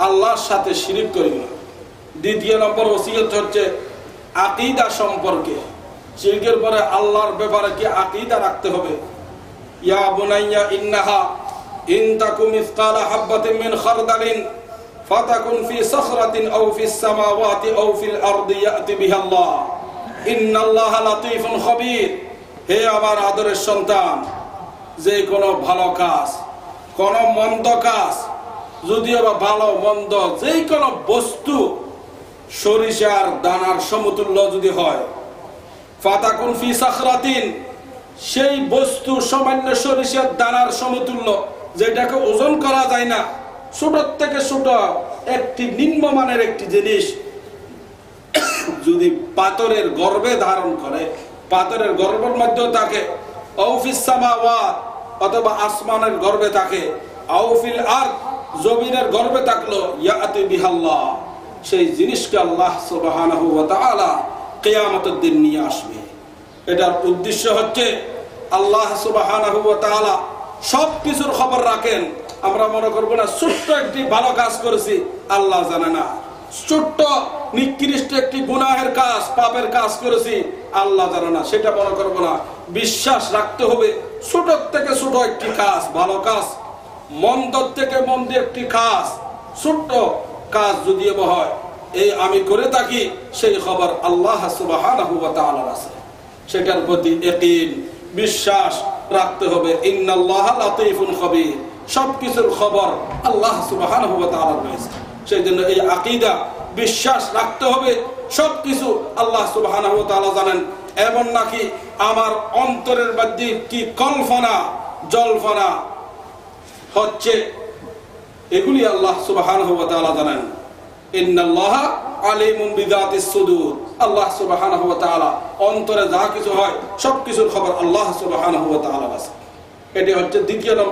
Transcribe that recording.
আল্লাহর সাথে শিরিক করিও না। দ্বিতীয় নম্বর ওসিয়ত হচ্ছে আকীদা সম্পর্কে। শিরকের পরে আল্লাহর ব্যাপারে কি আকীদা রাখতে হবে। ইয়া বুনাইয়া ইন্নাহা ইন তাকুম মিসকালা হাববাতিন মিন খারদালিন ফাতাকুন ফি সাখরাতিন আও ফিস সামাওয়াতি আও ফিল আরদি ইয়াতি বিহাল্লাহ ইন্নাল্লাহা লাতীফুন খাবীর। হে আমার আদরের সন্তান, যে কোনো ভালো কাজ, কোন মন্দ কাজ, যদিও বা ভালো মন্দ যে কোনো বস্তু সরিষার দানার সমতুল্য যদি হয়, ফাতাকুন ফি সাখরাতিন, সেই বস্তু সামান্য সরিষার দানার সমতুল্য, যেটাকে ওজন করা যায় না, ছোট থেকে ছোট একটি নিম্নমানের একটি জিনিস যদি পাথরের গর্ভে ধারণ করে, পাথরের গর্ভের মধ্যেও থাকে, আও ফিস সামাওয়াত, অথবা আসমানের গর্ভে থাকে, আও ফিল আরদ, জমিনের গর্ভে থাকলো, ইয়াতি বিহাল্লাহ, সেই জিনিসকে আল্লাহ সুবহানাহু ওয়া তাআলা কিয়ামতের দিন নিয়ে আসবে। এটার উদ্দেশ্য হচ্ছে আল্লাহ সুবহানাহু ওয়া তাআলা সব কিছুর খবর রাখেন। আমরা মনে করব না ছোট্ট একটি ভালো কাজ করেছি, আল্লাহ জানে না। ছোট্ট নিকৃষ্ট একটি গুনাহের কাজ, পাপের কাজ করেছি, আল্লাহ জানে না, সেটা মনে করব না। বিশ্বাস রাখতে হবে ছোট থেকে ছোট একটি কাজ, ভালো কাজ, মন্দ থেকে মন্দ একটি কাজ, ছোট্ট কাজ যদিও হয়, এই আমি করে থাকি, সেই খবর আল্লাহ সুবহানাহু ওয়া তাআলার আছে। সেটার প্রতি ইয়াকিন, বিশ্বাস রাখতে হবে। ইন্নাল্লাহা লাতীফুন খাবীর, সবকিছুর খবর আল্লাহ সুবহানাহু ওয়া তাআলার রয়েছে। সেই জন্য এই আকীদা, বিশ্বাস রাখতে হবে সবকিছু আল্লাহ সুবহানাহু ওয়া তাআলা জানেন। এমন নাকি আমার অন্তরের মধ্যে কি কল্পনা জল্পনা হচ্ছে, এগুলি আল্লাহ সুবহানাহু ওয়া তাআলা জানেন। ইন্নাল্লাহা আলিমুন বিযাতিস সুদূর, আল্লাহ সুবহানাহু ওয়া তাআলা অন্তরে যা কিছু হয় সবকিছুর খবর আল্লাহ সুবহানাহু ওয়া তাআলার আছে। এটি হচ্ছে দ্বিতীয়